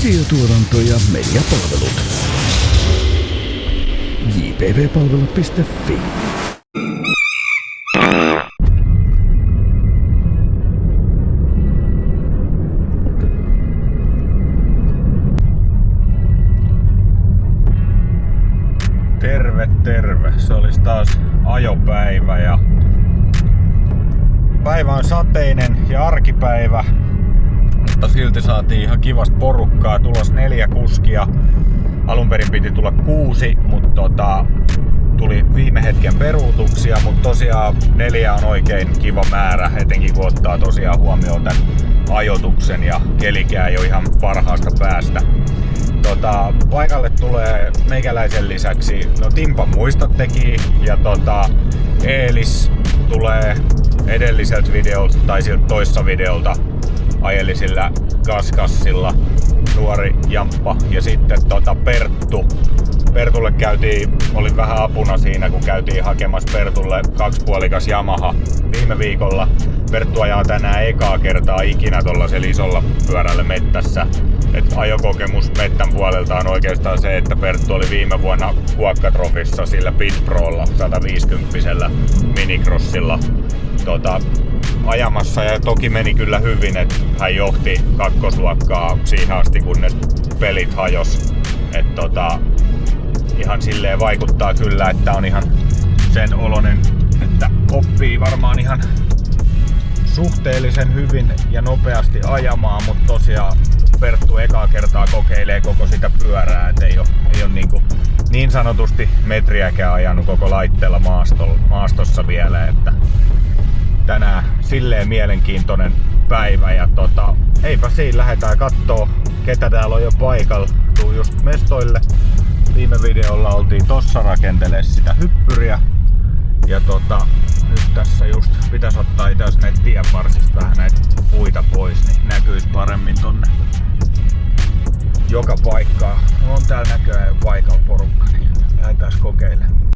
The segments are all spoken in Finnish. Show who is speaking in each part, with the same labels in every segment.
Speaker 1: Videotuotanto ja mediapalvelut. jpvpalvelut.fi.
Speaker 2: Terve. Se olisi taas ajopäivä ja päivä on sateinen ja arkipäivä, mutta silti saatiin ihan kivasta porukkaa. Tulos 4 kuskia. Alun perin piti tulla 6, mutta tuli viime hetken peruutuksia, mutta tosiaan 4 on oikein kiva määrä, etenkin kun ottaa tosiaan huomioon tämän ajoituksen ja kelikään jo ihan parhaasta päästä. Paikalle tulee meikäläisen lisäksi Timpan muistot teki ja Eelis tulee edelliseltä videolta tai siltä toissa videolta ajeli sillä GasGasilla, nuori jamppa, ja sitten Pertulle olin vähän apuna siinä, kun käytiin hakemassa Pertulle 2-puolikas Yamaha viime viikolla. Perttu ajaa tänään ekaa kertaa ikinä tollasella isolla pyörällä mettässä. Ajokokemus mettän puolelta on oikeastaan se, että Perttu oli viime vuonna Kuokkatrofissa sillä Pit Prolla 150-sellä minicrossilla ajamassa, ja toki meni kyllä hyvin, että hän johti kakkosluokkaa siihen asti, kunnes pelit hajos. Ihan silleen vaikuttaa kyllä, että on ihan sen oloinen, että oppii varmaan ihan suhteellisen hyvin ja nopeasti ajamaan, mutta tosiaan Perttu ekaa kertaa kokeilee koko sitä pyörää, et ei ole niin sanotusti metriäkään ajanut koko laitteella maastossa vielä, että tänään silleen mielenkiintoinen päivä ja eipä siinä, lähdetään kattoo ketä täällä on jo paikalla. Tuu just mestoille. Viime videolla oltiin tossa rakentelee sitä hyppyriä ja nyt tässä just pitäisi ottaa itse asiassa näitä tienvarsista vähän näitä puita pois, niin näkyisi paremmin tonne joka paikkaan. On täällä näköjään jo paikalla porukka, niin lähdetään kokeilemaan.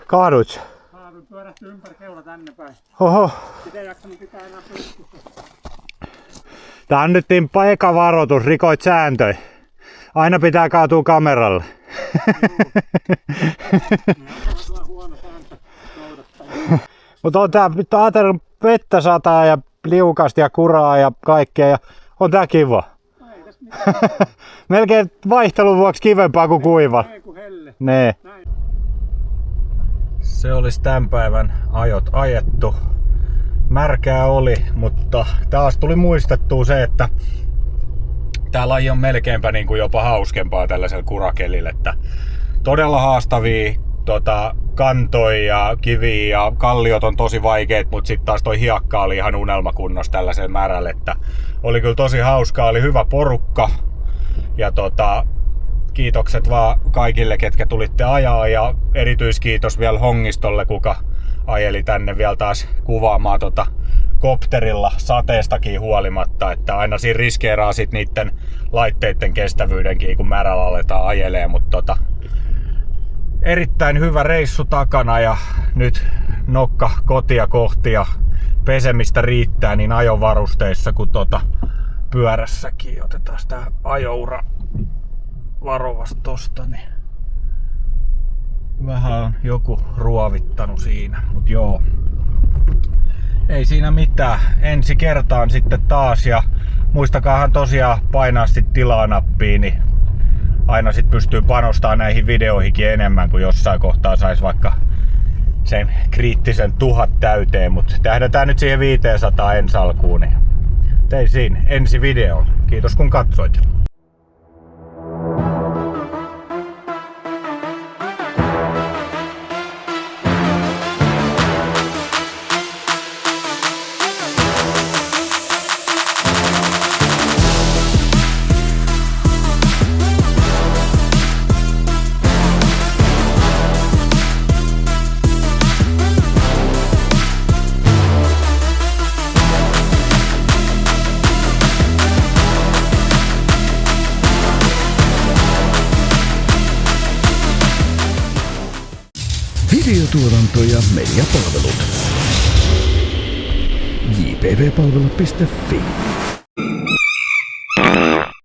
Speaker 2: Kaaduit?
Speaker 3: Kaaduin, pyörähti ympäri keula tänne päin.
Speaker 2: Oho.
Speaker 3: Sitä ei jaksanut pitää enää pystyssä.
Speaker 2: Tää on nyt eka varoitus, rikoit sääntöjä. Aina pitää kaatua kameralle.
Speaker 3: Joo. Huono sääntö noudattaa.
Speaker 2: Mutta on tää ajatellut vettä sataa ja liukasti ja kuraa ja kaikkea. Ja on tää kiva.
Speaker 3: No ei tässä mitään.
Speaker 2: Melkein vaihtelun vuoksi kivempaa kuin kuiva.
Speaker 3: Ei kun helle.
Speaker 2: Nee.
Speaker 3: Näin.
Speaker 2: Se olisi tämän päivän ajot ajettu. Märkää oli, mutta taas tuli muistettua se, että tää laji on melkeinpä niin kuin jopa hauskempaa tällaisella kurakelillä. Että todella haastavia kantoja ja kiviä ja kalliot on tosi vaikeet, mutta sitten taas toi hiekka oli ihan unelmakunnossa tällaisella märällä. Että oli kyllä tosi hauskaa, oli hyvä porukka ja kiitokset vaan kaikille, ketkä tulitte ajaa ja erityiskiitos vielä Hongistolle, kuka ajeli tänne vielä taas kuvaamaan kopterilla sateestakin huolimatta, että aina siinä riskeeraa sit niiden laitteiden kestävyydenkin, kun märällä aletaan ajelee, mutta erittäin hyvä reissu takana ja nyt nokka kotia kohti ja pesemistä riittää niin ajovarusteissa kuin pyörässäkin. Otetaan tää ajoura varovasti tosta, niin vähän on joku ruovittanut siinä, mut joo. Ei siinä mitään. Ensi kertaan sitten taas ja muistakaahan tosiaan painaa sit tilaa-nappia, niin aina sit pystyy panostamaan näihin videoihinkin enemmän kuin jossain kohtaa sais vaikka sen kriittisen 1000 täyteen, mutta tähdätään nyt siihen 500 ensi alkuun, niin ei siinä ensi videolla. Kiitos kun katsoit.
Speaker 1: Videotuotanto ja mediapalvelut. jpvpalvelut.fi